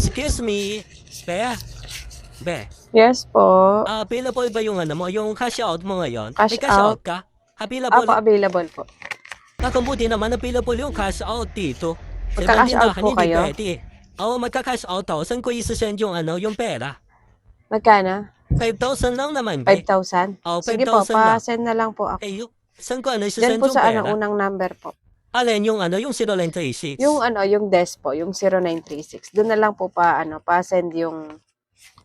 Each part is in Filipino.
Excuse me. Be? Be? Yes po. Available ba yung ano mo? Yung cash out mo ngayon? Cash May cash out out? ka? Apo, Available? available po. Kakambuti naman available yung cash out dito. Sa ibang Magka-cash out tindahan po hindi kayo? pwede. Oo, magka-cash out ako. Saan ko isasend yung ano, yung pera? Magkano? 5,000 lang naman, be. 5,000? Oo, Sige po, 5,000 lang. pa-send na lang po ako. Eh, saan ko ano, Diyan isasend po yung sa pera? unang number po. Alin yung ano, yung 0936? Yung yung desk po, yung 0936. Doon na lang po pa-send yung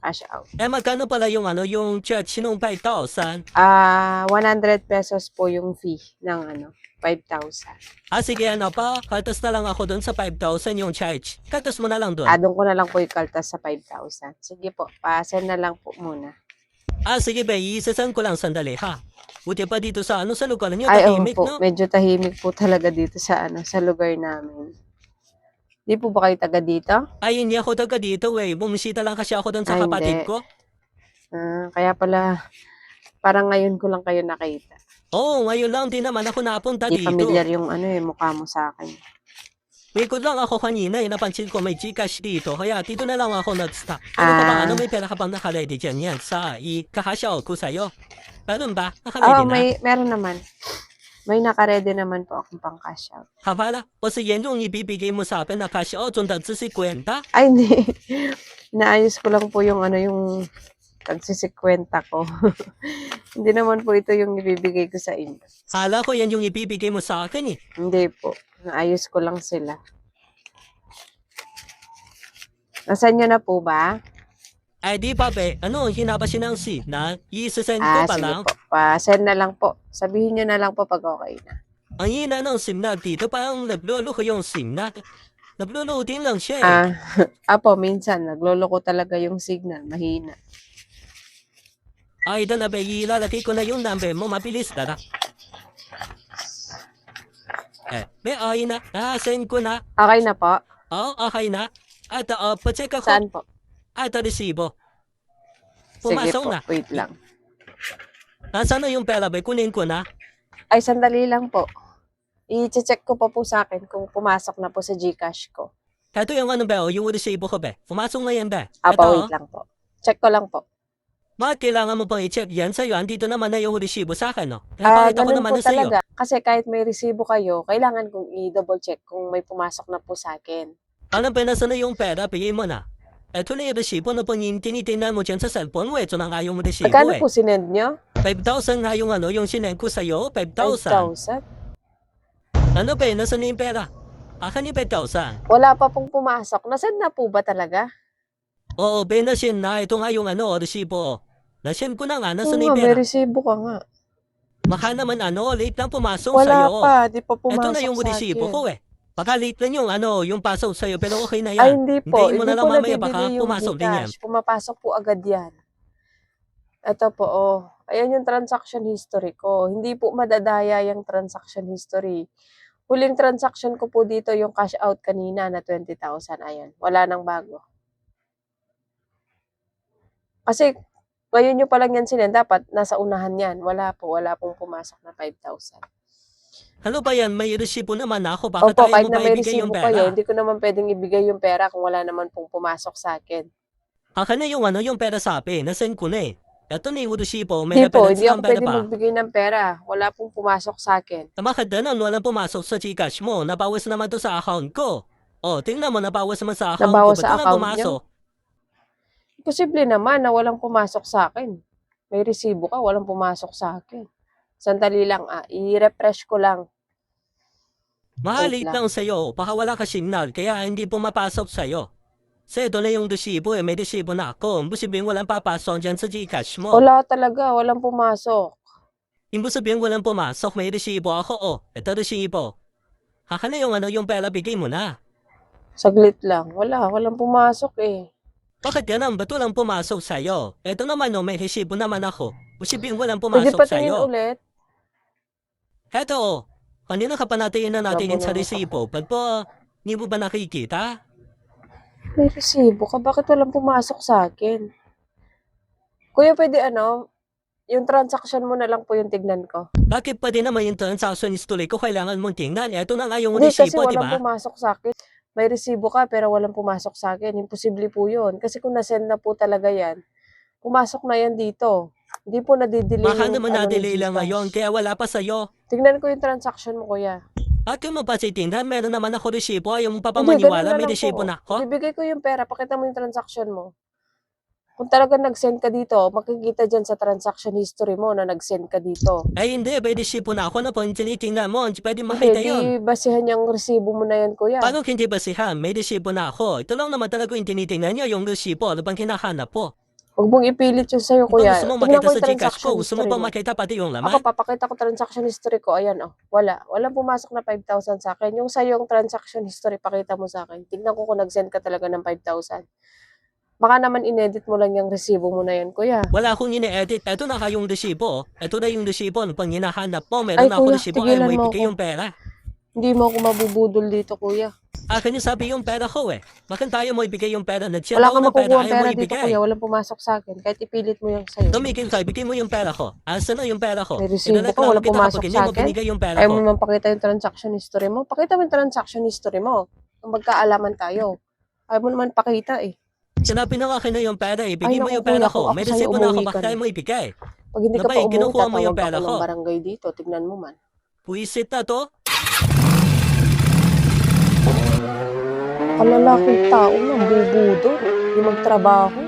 cash out. Magkano pala yung ano, yung charge nung 5,000? 100 pesos po yung fee ng 5,000. Sige, ano pa, kaltas na lang ako doon sa 5,000 yung charge. Kaltas mo na lang doon. Doon ko na lang po yung kaltas sa 5,000. Sige po, pa-send na lang po muna. Sige, be, isasend ko lang sandali, ha? Buti pa dito sa ano, sa lugar niyo, Ay, tahimik, po, no? medyo tahimik po talaga dito sa sa lugar namin. Di po ba kayo taga dito? Ay, hindi ako taga dito, bumisita lang kasi ako doon sa Ay, kapatid hindi. ko. Kaya pala, parang ngayon ko lang kayo nakita. Oo, ngayon lang din naman ako napunta Di dito. familiar yung mukha mo sa akin. Wikod lang ako kanina, napansin ko may Gcash dito, kaya dito na lang ako nag-stop. Ano pa ba, ano, may pera ka bang nakalady dyan yan sa ikakasyaw ko sa'yo? Meron ba? Nakalady na? Meron naman. May nakaredy naman po akong pang cash out. Habala, o sige yung ibibigay mo sa akin na cash out, yung kwenta? Ay, hindi. Naayos ko lang po yung yung tagsisikwenta ko. Hindi naman po ito yung ibibigay ko sa inyo. Hala ko yan yung ibibigay mo sa akin eh. Hindi po. Naayos ko lang sila. Nasaan nyo na po ba? Ay di pa be, ano, hinabasin ng signal, isasend ko pa Sige lang. po. Pa-send na lang po. Sabihin nyo na lang po pag okay na. Ang hina ng signal dito, parang naglolo ko yung signal. Naglolo din lang siya eh. Apo, minsan, nagloloko talaga yung signal. Mahina. Ay, doon na be, ilalagay ko na yung number mo, mabilis na. Be, ay na, send ko na. Okay na po? Okay na. At, pacheck ako. Saan po? At, resibo. Sige Pumasok po, na. wait lang. Nasaan na yung pera, be? Kunin ko na. Ay, sandali lang po. I-check ko pa po sa akin kung pumasok na po sa GCash ko. Ito yung ano, be, yung resibo ko, be. Pumasok na yan, be. Apo, Ito, wait lang po. Check ko lang po. Kailangan mo pang i-check yan sa'yo. Andito naman na yung resibo sa akin, no? Napakita ko Ganun naman po na sa'yo. talaga. Kasi kahit may resibo kayo, kailangan kong i-double check kung may pumasok na po sa akin. Ano ba nasa na yung pera? Bigay mo na. Ito na yung resibo na pang tinitingnan mo dyan sa cellphone mo. Ito na nga yung resibo Magkano po sinend nyo? 5,000 nga yung ano, yung sinend ko sa'yo. 5,000. 5,000? Ano ba, nasa na yung pera? Akan yung 5,000. Wala pa pong pumasok. Nasaan na po ba talaga? Oo, be, nasin na. Ito nga yung ano, resibo. Nasin ko na nga, nasa na Oo yung nga, may pera. resibo ka nga. Baka naman ano, late lang pumasok Wala sa'yo. pa, di pa pumasok Ito na yung sa resibo akin. ko Baka late lang yung ano, yung pasok sa'yo, pero okay na yan. Ay, hindi po. Hintayin mo Hindi na lang po mamaya, baka nabibigay yung pumasok din yan. GCash. Pumapasok po agad yan. Ito po, Ayan yung transaction history ko. Hindi po madadaya yung transaction history. Huling transaction ko po dito yung cash out kanina na 20,000. Ayan, wala nang bago. Kasi ngayon nyo pa lang yan sinend, dapat nasa unahan yan. Wala pong pumasok na 5,000. Ano ba yan? May resibo naman ako. Baka Opo, tayo kahit mo na ba may ibigay yung resibo pera? kayo, hindi ko naman pwedeng ibigay yung pera kung wala naman pong pumasok sa akin. Akin na yung ano, yung pera sa akin. Nasend ko na Ito na yung resibo. May Hindi po, reference hindi ako number pwede ba? magbigay ng pera. Wala pong pumasok sa akin. Bakit ganun? Walang pumasok sa Gcash mo. Nabawas naman to sa account ko. Tingnan mo, nabawas naman sa account Nabawas ko. sa Ba't walang account pumasok? Posible naman na walang pumasok sa akin. May resibo ka, walang pumasok sa akin. Sandali lang, i-refresh ko lang. Mahalit Wait lang. lang sa'yo. Baka wala ka signal, kaya hindi pumapasok sa'yo. Sa ito na yung resibo may resibo na ako. Sabihin walang papasok dyan sa Gcash mo. Wala talaga, walang pumasok. Sabihin walang pumasok, may resibo ako. Ito resibo. Haka na yung ano, yung pera bigay mo na. Saglit lang, walang pumasok eh. Bakit ganun? Ba't walang pumasok sa'yo? Ito naman may resibo naman ako. Sabihin walang Pwede pumasok patingin sa'yo. ulit. Heto, kanina ka pa natin na natin Labo sa na resibo. Ba't po, hindi mo ba nakikita? May resibo ka, bakit walang pumasok sa akin? Kuya, pwede yung transaction mo na lang po yung tignan ko. Bakit pa din naman yung transaction history ko kailangan mong tingnan? Ito na nga yung Hindi, kasi resibo, di walang ba? pumasok sa akin. may resibo ka pero walang pumasok sa akin. Imposible po yun. Kasi kung nasend na po talaga yan, pumasok na yan dito. Hindi po nadidelay Baka yung naman ano ni na-delay lang ngayon, GCash. kaya wala pa sa'yo. Tingnan ko yung transaction mo, kuya. At kung mapasitindan, meron naman ako resibo. Ayaw mo pa Hindi, ganun maniwala, na may lang resibo po. na ako. Ibibigay ko yung pera, pakita mo yung transaction mo. Kung talaga nag-send ka dito, makikita dyan sa transaction history mo na nag-send ka dito. Ay hindi, may resibo na ako na po tinitingnan mo. Hindi pwede Hindi, makita di yun. basihan yung resibo mo na yan, kuya. Paano hindi basihan? May resibo na ako. Ito lang naman talaga yung tinitingnan niya, yung resibo. Ano bang hinahanap po? Huwag mong ipilit yun sa'yo, Kung kuya. gusto mo Tingnan makita ko sa yung Gcash transaction ko, gusto mo history ba mo. makita pati yung Ako, laman? papakita ko transaction history ko. Ayan, oh. Wala. Walang pumasok na 5,000 sa akin. Yung sa'yo yung transaction history, pakita mo sa akin. Tingnan ko kung nag-send ka talaga ng 5,000. Baka naman inedit mo lang yung resibo mo na yan, kuya. Wala akong ine-edit. Ito na kayong resibo. Ito na yung resibo. Ano pang hinahanap mo? Ay, Meron na ako kuya, resibo. Ayaw mo tigilan mo ibigay ako. yung pera. Hindi mo ako mabubudol dito, kuya. Akin yung sabi yung pera ko eh. Bakit tayo mo ibigay yung pera? Nag-share Wala ako kang ng pera. makukuha Ayaw mo pera dito, ibigay. kuya. Walang pumasok sa akin. Kahit ipilit mo yung sa'yo. Tumigil ka, ibigay mo yung pera ko. Asa na yung pera ko? May resibo ka, Inireklamo walang kita pumasok kapag hindi sa mo akin. binigay yung pera Ayaw ko. mo man pakita yung transaction history mo. Pakita mo yung transaction history mo. Kung magkaalaman tayo. Ayaw mo naman pakita eh. Sinabi na akin na yung pera, ibigay Ay, mo naku, yung pera kuya, kung ko. ako May sa'yo, resibo na ako, umuwi ka bakit na. tayo mo ibigay? Pag hindi ka pa Nabay, umuwi, kinukuha mo yung tatawag pera ako ko. ng barangay dito. Tignan mo man. Puisit na to. Kalalaking tao na, bubudol. Yung magtrabaho.